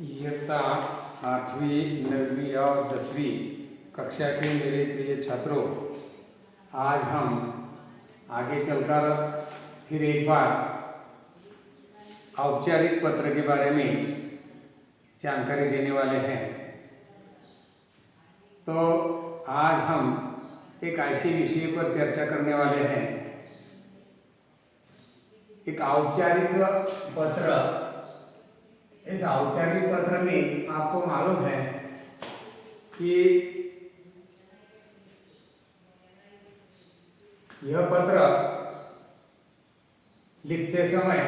इयत्ता 8वीं 9वीं और 10वीं कक्षा के मेरे प्रिय छात्रों, आज हम आगे चलकर फिर एक बार औपचारिक पत्र के बारे में जानकारी देने वाले हैं। तो आज हम एक ऐसे विषय पर चर्चा करने वाले हैं, एक औपचारिक पत्र। इस औपचारिक पत्र में आपको मालूम है कि यह पत्र लिखते समय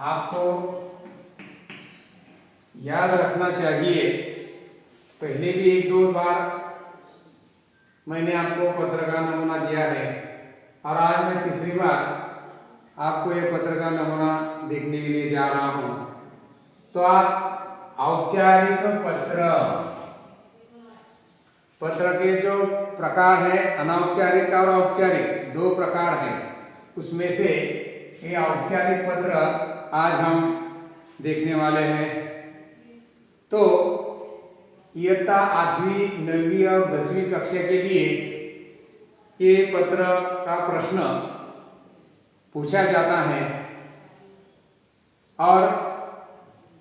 आपको याद रखना चाहिए। पहले भी एक दो बार मैंने आपको पत्र का नमूना दिया है और आज मैं तीसरी बार आपको यह पत्र का नमूना देखने के लिए जा रहा हूं। तो आप औपचारिक पत्र के जो प्रकार है, अनौपचारिक और औपचारिक, दो प्रकार हैं। उसमें से ये औपचारिक पत्र आज हम देखने वाले हैं। तो इयत्ता 8वीं 9वीं और 10वीं कक्षा के लिए ये पत्र का प्रश्न पूछा जाता है और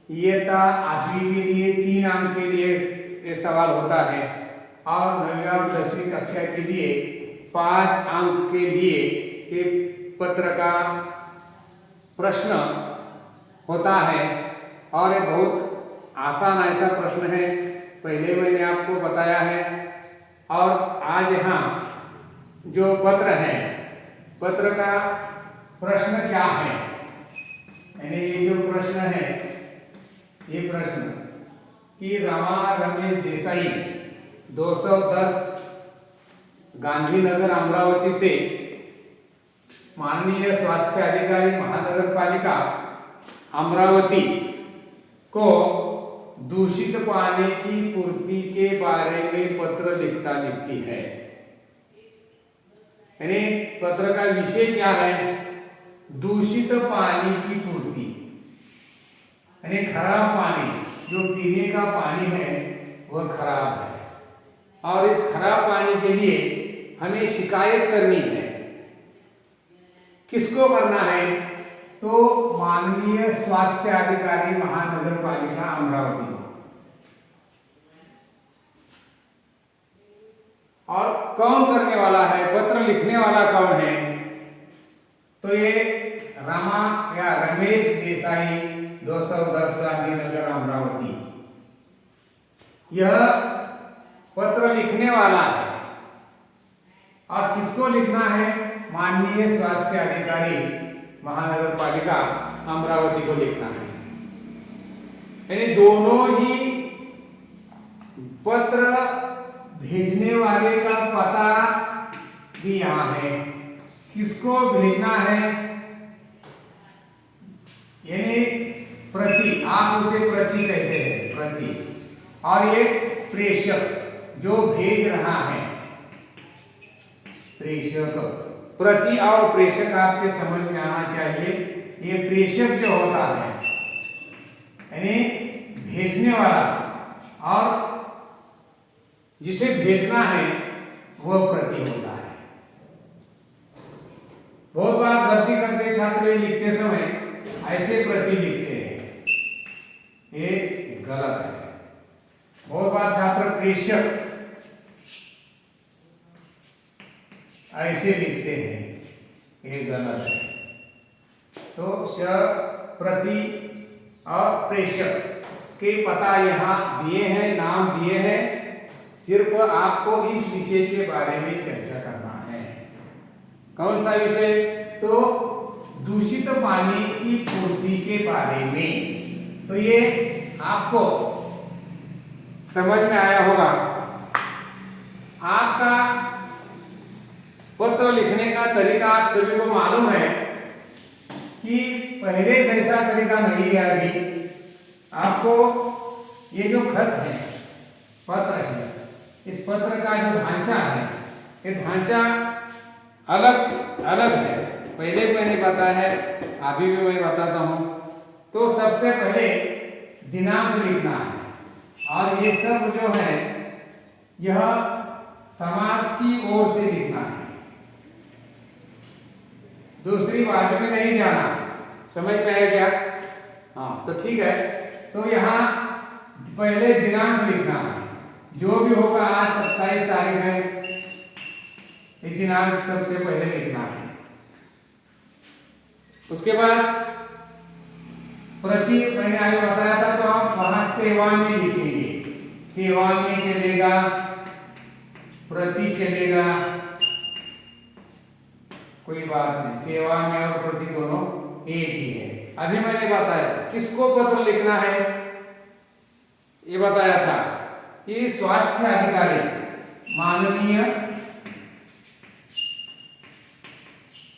इयत्ता 8वीं के लिए 3 अंक के लिए ये सवाल होता है और 9वीं और 10वीं कक्षा के लिए 5 अंक के लिए ये पत्र का प्रश्न होता है। और ये बहुत आसान ऐसा प्रश्न है, पहले मैंने आपको बताया है। और आज यहाँ जो पत्र है, पत्र का प्रश्न क्या है, यानी ये जो प्रश्न है, ये प्रश्न कि रमा रमेश देसाई 210 गांधीनगर अमरावती से माननीय स्वास्थ्य अधिकारी महानगर पालिका अमरावती को दूषित पानी की पूर्ति के बारे में पत्र लिखती है। यानी पत्र का विषय क्या है? दूषित पानी की पूर्ति, यानी खराब पानी, जो पीने का पानी है वह खराब है और इस खराब पानी के लिए हमें शिकायत करनी है। किसको करना है? तो माननीय स्वास्थ्य अधिकारी महानगर पालिका अमरावती को। और कौन करने वाला है, पत्र लिखने वाला कौन है? तो ये रमा या रमेश देसाई 210 गांधीनगर अमरावती, यह पत्र लिखने वाला है। और किसको लिखना है? माननीय स्वास्थ्य अधिकारी महानगर पालिका अमरावती को लिखना है। यानी दोनों ही पत्र भेजने वाले का पता भी यहाँ है। किसको भेजना है? यानी प्रति, आप उसे प्रति कहते हैं, प्रति। और ये प्रेषक जो भेज रहा है, प्रेषक, प्रति और प्रेषक आपके समझ में आना चाहिए। ये प्रेषक जो होता है यानी भेजने वाला, और जिसे भेजना है वह प्रति होता है। बहुत बार गलती करते छात्र लिखते समय ऐसे प्रति लिखते हैं, ये गलत है। बहुत बार छात्र प्रेषक ऐसे लिखते हैं, ये गलत है। तो प्रति और प्रेषक के पता यहाँ दिए हैं, नाम दिए हैं। सिर्फ आपको इस विषय के बारे में चर्चा करना है। कौन सा विषय? तो दूषित पानी की पूर्ति के बारे में। तो ये आपको समझ में आया होगा। आपका पत्र लिखने का तरीका आप सभी को मालूम है कि पहले जैसा तरीका नहीं है। अभी आपको ये जो खत है, पत्र है, इस पत्र का जो ढांचा है, ये ढांचा अलग अलग है। पहले मैंने बताया है, अभी भी मैं बताता हूँ। तो सबसे पहले दिनांक लिखना है। और ये सब जो है यह समास की ओर से लिखना है, दूसरी बाजू में नहीं जाना। समझ में आया क्या? हाँ, तो ठीक है। तो यहाँ पहले दिनांक लिखना है, जो भी होगा, आज 27 तारीख है, ये दिनांक सबसे पहले लिखना है। उसके बाद प्रति मैंने आगे बताया था, तो आप वहां सेवा में लिखेंगे, सेवा में चलेगा, प्रति चलेगा, कोई बात नहीं, सेवा में और प्रति दोनों एक ही है। अभी मैंने बताया किसको पत्र लिखना है, ये बताया था कि स्वास्थ्य अधिकारी, माननीय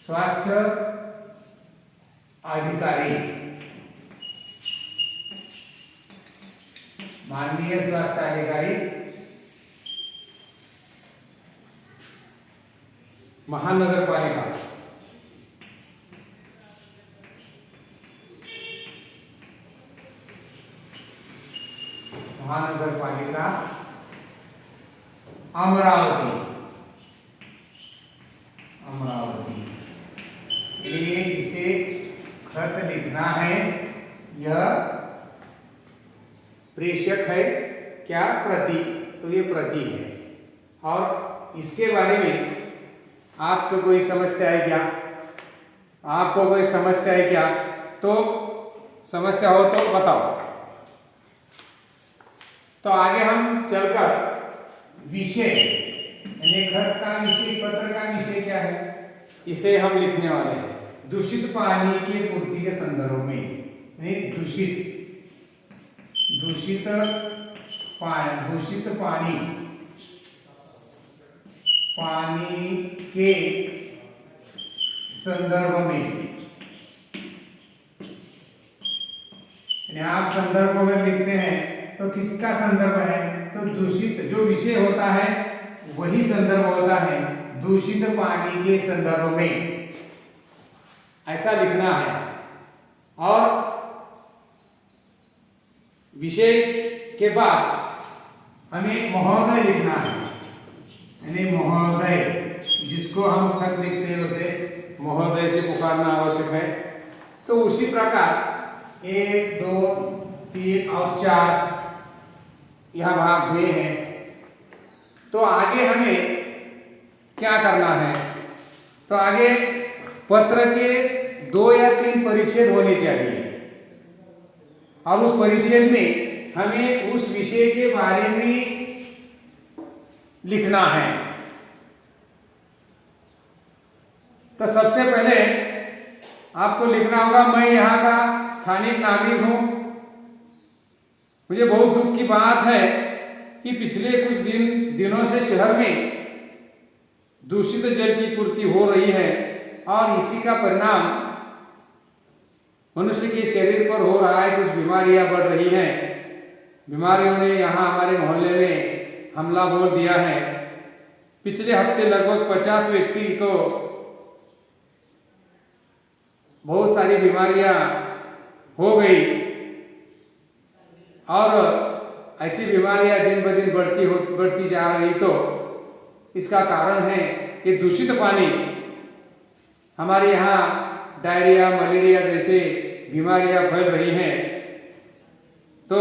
स्वास्थ्य अधिकारी, माननीय स्वास्थ्य अधिकारी महानगर पालिका, महानगर पालिका अमरावती, अमरावती, ये इसे खत लिखना है। यह प्रेषक है क्या? प्रति, तो ये प्रति है। और इसके बारे में आपको कोई समस्या है क्या? आपको कोई समस्या है क्या? तो समस्या हो तो बताओ। तो आगे हम चलकर विषय, यानी खत का विषय, पत्र का विषय क्या है, इसे हम लिखने वाले हैं। दूषित पानी की पूर्ति के संदर्भ में, यानी दूषित पानी, पानी के संदर्भ में, आप संदर्भ अगर लिखते हैं तो किसका संदर्भ है? तो दूषित जो विषय होता है वही संदर्भ होता है, दूषित पानी के संदर्भ में, ऐसा लिखना है। और विषय के बाद हमें महोदय लिखना है, यानी महोदय, जिसको हम खत लिखते हैं उसे महोदय से पुकारना आवश्यक है। तो उसी प्रकार 1, 2, 3 और 4 यह भाग हुए हैं। तो आगे हमें क्या करना है? तो आगे पत्र के 2 या 3 परिच्छेद होने चाहिए, और उस परिच्छेद में हमें उस विषय के बारे में लिखना है। तो सबसे पहले आपको लिखना होगा, मैं यहाँ का स्थानिक नागरिक हूँ। मुझे बहुत दुख की बात है कि पिछले कुछ दिनों से शहर में दूषित जल की पूर्ति हो रही है, और इसी का परिणाम मनुष्य के शरीर पर हो रहा है। कुछ बीमारियां बढ़ रही हैं। बीमारियों ने यहाँ हमारे मोहल्ले में हमला बोल दिया है। पिछले हफ्ते लगभग 50 व्यक्ति को बहुत सारी बीमारियां हो गई, और ऐसी बीमारियां दिन ब दिन बढ़ती जा रही। तो इसका कारण है ये दूषित पानी। हमारे यहाँ डायरिया, मलेरिया जैसे बीमारियां फैल रही हैं। तो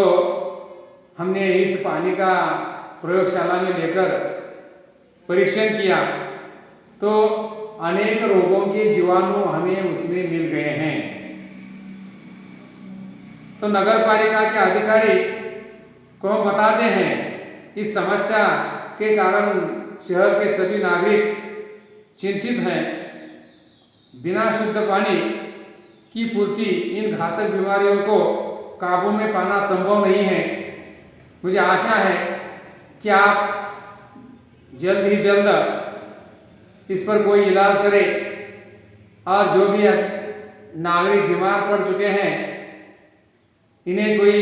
हमने इस पानी का प्रयोगशाला में लेकर परीक्षण किया, तो अनेक रोगों के जीवाणु हमें उसमें मिल गए हैं। तो नगर पालिका के अधिकारी को हम बताते हैं, इस समस्या के कारण शहर के सभी नागरिक चिंतित हैं। बिना शुद्ध पानी की पूर्ति इन घातक बीमारियों को काबू में पाना संभव नहीं है। मुझे आशा है कि आप जल्द ही जल्द इस पर कोई इलाज करें, और जो भी नागरिक बीमार पड़ चुके हैं इन्हें कोई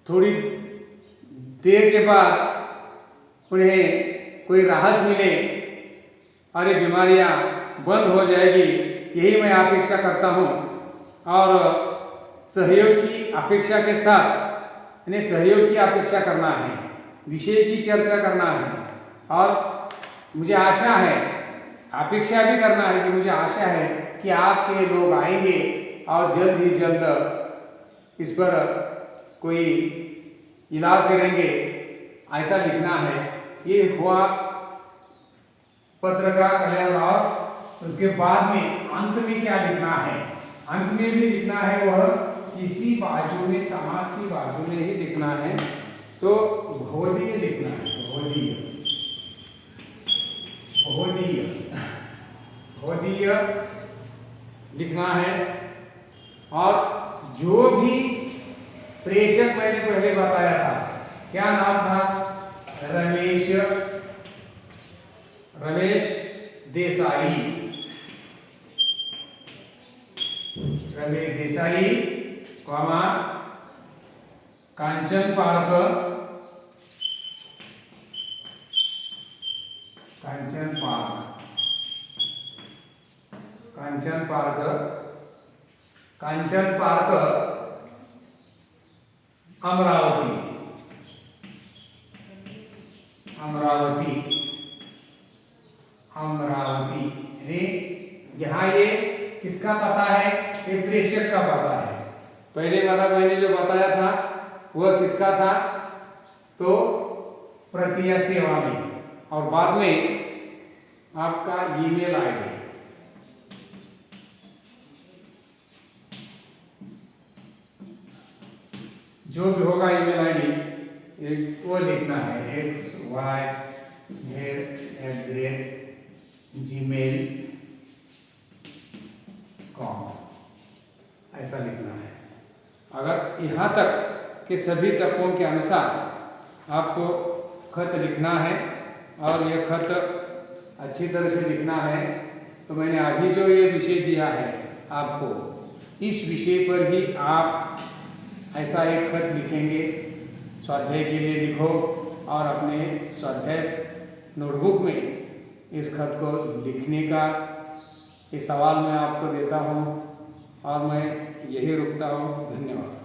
थोड़ी देर के बाद उन्हें कोई राहत मिले और ये बीमारियां बंद हो जाएगी, यही मैं अपेक्षा करता हूं। और सहयोग की अपेक्षा के साथ, यानी सहयोग की अपेक्षा करना है, विषय की चर्चा करना है, और मुझे आशा है, अपेक्षा भी करना है कि मुझे आशा है कि आपके लोग आएंगे और जल्द ही जल्द इस पर कोई इलाज करेंगे, ऐसा लिखना है। ये हुआ पत्र का कल्याण। और उसके बाद में अंत में क्या लिखना है? अंत में भी लिखना है वह किसी बाजू में, समास की बाजू में ही लिखना है। तो भौदीय लिखना है, भौदीय, भौदीय, भौदीय लिखना है। और जो भी प्रेषक मैंने पहले बताया था, क्या नाम था? रमेश, रमेश देसाई, रमेश देसाई, कॉमा कांचन पार्क, कांचन पार्क, कांचन पार्क, कांचन पार्क, अमरावती, अमरावती, अमरावती। यहाँ ये किसका पता है? ये प्रेषक का पता है। पहले वाला मैंने जो बताया था वह किसका था? तो प्रक्रिया सेवा में, और बाद में आपका ईमेल आईडी, जो भी होगा ईमेल आईडी वो लिखना है, xyz@gmail.com, ऐसा लिखना है। अगर यहाँ तक के सभी तत्वों के अनुसार आपको खत लिखना है और यह खत अच्छी तरह से लिखना है, तो मैंने अभी जो ये विषय दिया है आपको, इस विषय पर ही आप ऐसा एक खत लिखेंगे। स्वाध्याय के लिए लिखो और अपने स्वाध्याय नोटबुक में इस खत को लिखने का ये सवाल मैं आपको देता हूँ, और मैं यही रुकता हूँ। धन्यवाद।